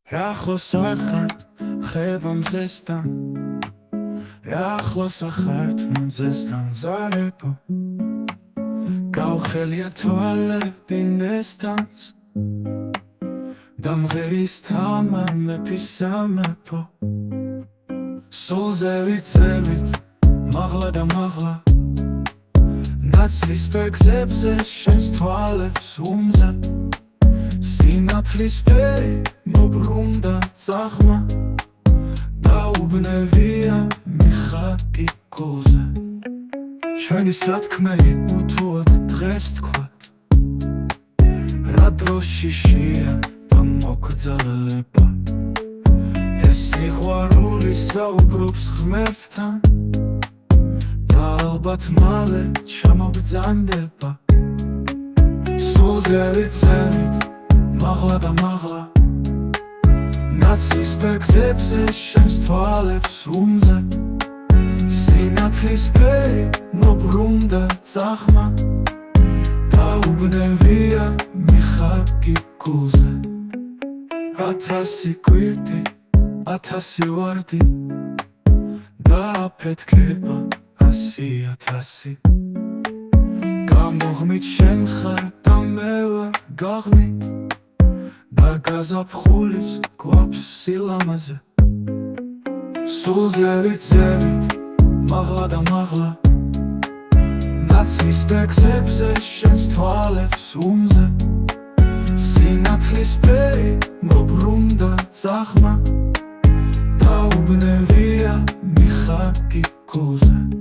ახლოს ახარ ხება მზესთან ახლოს ახარ მზესთან ზარებო გავხელია თვალები ნესტანს დამღერის თამარ მეფის სამეფო სულზე ვიცევით მაღლა და მაღლა ნაცლის ბექზებზე შენს თვალებს უმზა სინათლის ფერი მობრუნდა წაღმა დაუბნევია მიხაკი გულზე ჩვენი სათქმელი უთუოდ დღეს თქვათ რა დროს შიშია და მოკრძალება ეს სიყვარული საუბრობს ღმერთთან და ალბათ მალე ჩამოგძანდება სულზე ვიცევით მაღლა და მაღლა ნაცლის ბექზებზე შენს თვალებს უმზა სინათლის ფერი მობრუნდა წაღმა დაუბნევია მიხაკი გულზე 1000 კვირტი 1000 ვარდი დააფეთქება 100,000 გამოღმით შენ ხარ და მე ვარ გაღმით და გაზაფხულის გვაქვს სილამაზე სულზე ვიცევით მაღლა და მაღლა ნაცლის ბექზებზე შენს თვალებს უმზა სინათლის ფერი მობრუნდა წაღმა დაუბნევია მიხაკი გულზე